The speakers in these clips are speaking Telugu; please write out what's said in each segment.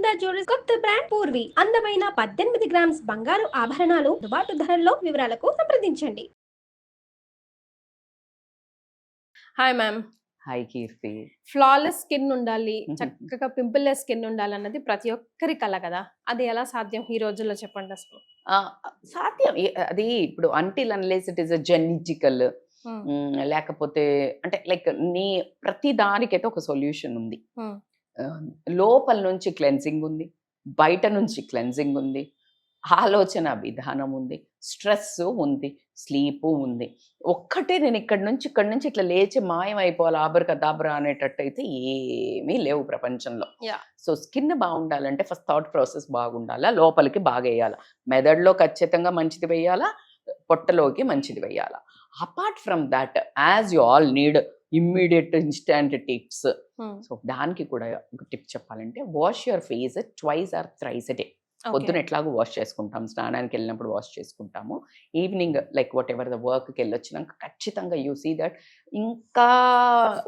సునీత జ్యువెలర్స్ కొత్త బ్రాండ్ పూర్వి అందమైన 18 గ్రామ్స్ బంగారు ఆభరణాలు దుబాటు ధరల్లో వివరాలకు సంప్రదించండి. Hi ma'am. హాయ్ కీర్తి. ఫ్లాలెస్ స్కిన్ ఉండాలి, చక్కగా పింపుల్లెస్ స్కిన్ ఉండాలన్నది ప్రతి ఒక్కరి కల కదా. అది ఎలా సాధ్యం ఈ రోజుల్లో చెప్పండి అసలు. సాధ్యం. అది ఇప్పుడు until unless it is a genetical లేకపోతే అంటే లైక్ నీ ప్రతి దానికైతే ఒక సొల్యూషన్ ఉంది. లోపల నుంచి క్లెన్సింగ్ ఉంది, బయట నుంచి క్లెన్సింగ్ ఉంది, ఆలోచన విధానం ఉంది, స్ట్రెస్ ఉంది, స్లీపు ఉంది. ఒక్కటే నేను ఇక్కడి నుంచి ఇట్లా లేచి మాయం అయిపోవాలి ఆబరకదాబరా అనేటట్టు అయితే ఏమీ లేవు ప్రపంచంలో. సో స్కిన్ బాగుండాలంటే ఫస్ట్ థాట్ ప్రాసెస్ బాగుండాలా, లోపలికి బాగా వేయాలా, మెదడులో ఖచ్చితంగా మంచిది వేయాలా, పొట్టలోకి మంచిది వేయాలా. Apart from that as you all need immediate instant tips. So దానికి కూడా ఒక టిప్ చెప్పాలంటే wash your face twice or thrice a day. పొద్దున ఎట్లాగో వాష్ చేసుకుంటాం, స్నానానికి వెళ్ళినప్పుడు వాష్ చేసుకుంటాము, evening like what ever the వర్క్కి వెళ్ళొచ్చినాక ఖచ్చితంగా యూ సీ దట్. ఇంకా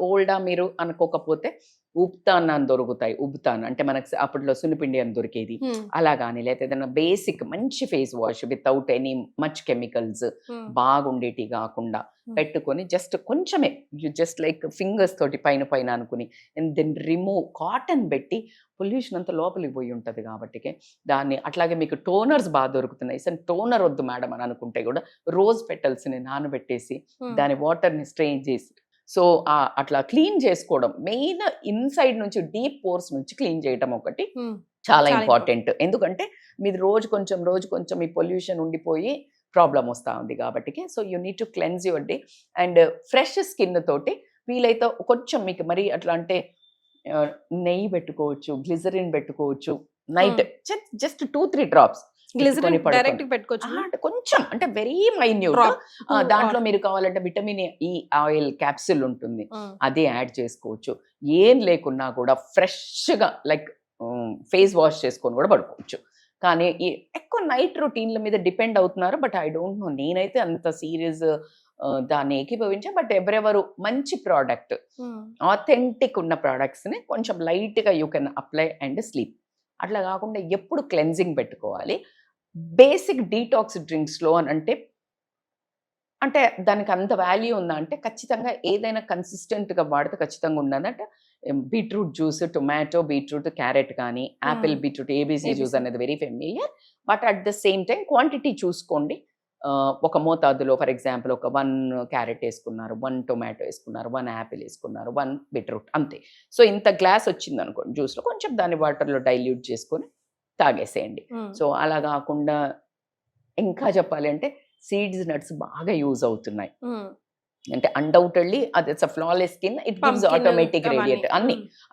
ఓల్డా మీరు అనుకోకపోతే ఉబ్తాన్ అని దొరుకుతాయి. ఉబ్తాన్ అంటే మనకు అప్పట్లో సున్నిపిండి అని దొరికేది, అలా కానీ లేకపోతే ఏదైనా బేసిక్ మంచి face wash without any much chemicals బాగుండేటి కాకుండా పెట్టుకొని జస్ట్ కొంచెమే జస్ట్ లైక్ ఫింగర్స్ తోటి పైన అనుకుని అండ్ దెన్ రిమూవ్ కాటన్ పెట్టి పొల్యూషన్ అంతా లోపలికి పోయి ఉంటుంది కాబట్టి దాన్ని. అట్లాగే మీకు టోనర్స్ బాగా దొరుకుతున్నాయి. సరే టోనర్ వద్దు మేడం అని అనుకుంటే కూడా రోజ్ పెటల్స్ని నానబెట్టేసి దాని వాటర్ని స్ట్రెయిన్ చేసి సో అట్లా క్లీన్ చేసుకోవడం, మెయిన్ ఇన్సైడ్ నుంచి డీప్ పోర్స్ నుంచి క్లీన్ చేయటం ఒకటి చాలా ఇంపార్టెంట్. ఎందుకంటే మీది రోజు కొంచెం ఈ పొల్యూషన్ ఉండిపోయి ప్రాబ్లం వస్తూ ఉంది కాబట్టి. So you need to cleanse your day and fresh skin తోటి వీలైతే కొంచెం మీకు మరి అట్లా అంటే నెయ్యి పెట్టుకోవచ్చు, గ్లిజరిన్ పెట్టుకోవచ్చు, నైట్ జస్ట్ 2-3 డ్రాప్స్ కొంచెం అంటే వెరీ మైన్యూట్. దాంట్లో మీరు కావాలంటే విటమిన్ ఈ ఆయిల్ క్యాప్సిల్ ఉంటుంది, అదే యాడ్ చేసుకోవచ్చు. ఏం లేకున్నా కూడా ఫ్రెష్గా లైక్ ఫేస్ వాష్ చేసుకొని కూడా పడుకోవచ్చు. కానీ ఎక్కువ నైట్ రొటీన్ల మీద డిపెండ్ అవుతున్నారు. బట్ ఐ డోంట్ నో, నేనైతే అంత సీరియస్ దాన్ని ఏకీభవించా. బట్ ఎవరెవరు మంచి ప్రోడక్ట్ ఆథెంటిక్ ఉన్న ప్రోడక్ట్స్ని కొంచెం లైట్గా you can apply and sleep. అట్లా కాకుండా ఎప్పుడు క్లెన్జింగ్ పెట్టుకోవాలి. బేసిక్ డీటాక్స్ డ్రింక్స్లో అంటే దానికి అంత వాల్యూ ఉందా అంటే ఖచ్చితంగా ఏదైనా కన్సిస్టెంట్గా వాడితే ఖచ్చితంగా ఉన్నదంటే beetroot juice, tomato, beetroot, carrot కానీ యాపిల్, బీట్రూట్, ఏబీసీ జ్యూస్ అనేది very familiar. But at the same time quantity చూసుకోండి. ఒక మోతాదులో ఫర్ ఎగ్జాంపుల్ ఒక 1 క్యారెట్ వేసుకున్నారు, 1 టొమాటో వేసుకున్నారు, 1 యాపిల్ వేసుకున్నారు, 1 బీట్రూట్ అంతే. సో ఇంత గ్లాస్ వచ్చింది అనుకోండి జ్యూస్లో, కొంచెం దాన్ని వాటర్లో డైల్యూట్ చేసుకొని తాగేసేయండి. సో అలా కాకుండా ఇంకా చెప్పాలి అంటే సీడ్స్, నట్స్ బాగా యూజ్ అవుతున్నాయి. అంటే అన్డౌటెడ్లీ అది flawless skin, it gives automatic radiate.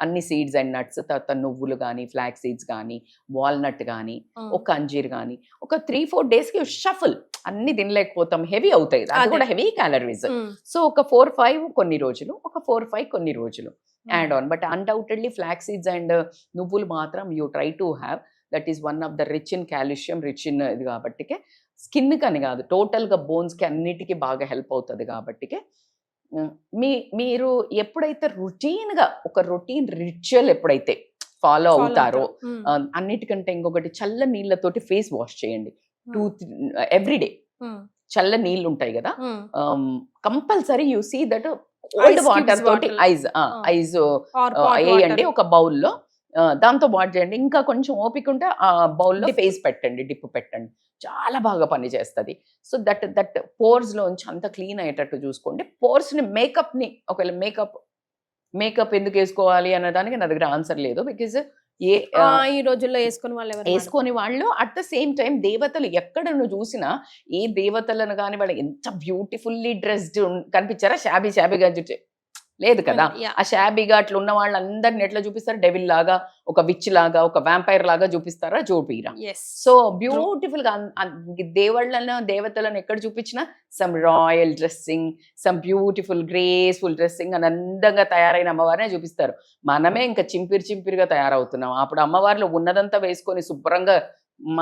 అన్ని సీడ్స్ అండ్ నట్స్, తర్వాత నువ్వులు కానీ, ఫ్లాక్ సీడ్స్ కానీ, వాల్నట్ కానీ, ఒక అంజీర్ కానీ ఒక 3-4 డేస్కి షఫుల్. అన్ని తినలేకపోతాం, హెవీ అవుతాయి, అది కూడా హెవీ క్యాలరీస్. సో ఒక 4-5 కొన్ని రోజులు, ఒక 4-5 కొన్ని రోజులు add on. But undoubtedly flax seeds and నువ్వులు మాత్రం you try to have. That is one of the rich in calcium, rich in ఇది కాబట్టి స్కిన్కి అని కాదు టోటల్గా బోన్స్కి అన్నిటికీ బాగా హెల్ప్ అవుతుంది కాబట్టి. మీరు ఎప్పుడైతే రొటీన్గా ఒక రొటీన్ రిచువల్ ఎప్పుడైతే ఫాలో అవుతారో, అన్నిటికంటే ఇంకొకటి చల్ల నీళ్ళతోటి ఫేస్ వాష్ చేయండి ఎవ్రీడే. చల్ల నీళ్ళు ఉంటాయి కదా, compulsory you see that cold water తోటి ఐజ్ వేయండి ఒక బౌల్లో, దాంతో వాష్ చేయండి. ఇంకా కొంచెం ఓపిక ఉంటే ఆ బౌల్లో ఫేస్ పెట్టండి, డిప్ పెట్టండి, చాలా బాగా పని చేస్తుంది. సో దట్ పోర్స్లోంచి అంత క్లీన్ అయ్యేటట్టు చూసుకోండి. పోర్స్ని మేకప్ని ఒకవేళ మేకప్ ఎందుకు వేసుకోవాలి అనే దానికి నా దగ్గర ఆన్సర్ లేదు. బికాజ్ ఈ రోజుల్లో వేసుకొని వాళ్ళు అట్ ద సేమ్ టైం దేవతలు ఎక్కడ నువ్వు చూసినా ఏ దేవతలను కానీ వాళ్ళు ఎంత బ్యూటిఫుల్లీ డ్రెస్డ్ కనిపించారా, షాబీగా లేదు కదా. ఆ షాబీగా అట్లా ఉన్న వాళ్ళందరిని ఎట్లా చూపిస్తారు, డెవిల్ లాగా, ఒక విచ్ లాగా, ఒక వ్యాంపైర్ లాగా చూపిస్తారా, చూపిరా. సో బ్యూటిఫుల్ గా దేవతలను ఎక్కడ చూపించినా some royal dressing, some beautiful graceful dressing అని అందంగా తయారైన అమ్మవారినే చూపిస్తారు. మనమే ఇంకా చింపిరిగా తయారవుతున్నాం. అప్పుడు అమ్మవారిలో ఉన్నదంతా వేసుకొని శుభ్రంగా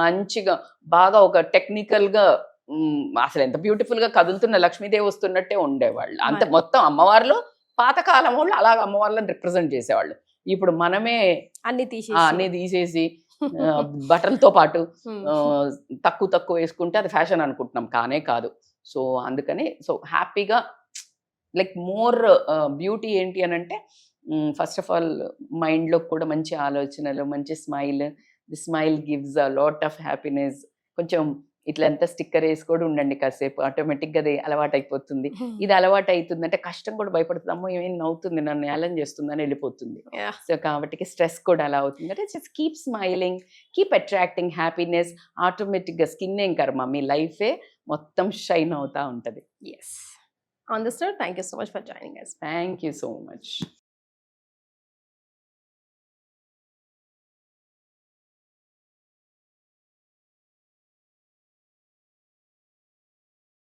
మంచిగా బాగా ఒక టెక్నికల్ గా అసలు ఎంత బ్యూటిఫుల్ గా కదులుతున్న లక్ష్మీదేవి వస్తున్నట్టే ఉండేవాళ్ళు. అంత మొత్తం అమ్మవారిలో పాతకాలం వాళ్ళు అలాగ అమ్మవార్లను రిప్రజెంట్ చేసేవాళ్ళు. ఇప్పుడు మనమే అన్ని అన్ని తీసేసి బట్టలతో పాటు Hmm. తక్కువ వేసుకుంటే అది ఫ్యాషన్ అనుకుంటున్నాం, కానే కాదు. సో అందుకని హ్యాపీగా లైక్ మోర్ బ్యూటీ ఏంటి అని అంటే ఫస్ట్ ఆఫ్ ఆల్ మైండ్లో కూడా మంచి ఆలోచనలు, మంచి smile. The smile gives a lot of happiness. కొంచెం ఇట్లా ఎంత స్టిక్కర్ వేసి కూడా ఉండండి కాసేపు, ఆటోమేటిక్గా అది అలవాటు అయిపోతుంది. ఇది అలవాటు అవుతుంది అంటే కష్టం కూడా భయపడుతుంది, అమ్మో ఏమేమి నవ్వుతుంది నన్ను ఏలం చేస్తుంది అని వెళ్ళిపోతుంది. Yeah. సో కాబట్టి స్ట్రెస్ కూడా అలా అవుతుంది అంటే just keep smiling, keep attracting happiness. ఆటోమేటిక్గా స్కిన్ ఏం కర్మ, మీ లైఫే మొత్తం షైన్ అవుతా ఉంటుంది. Yes. On this note, thank you so much for joining us. Thank you so much.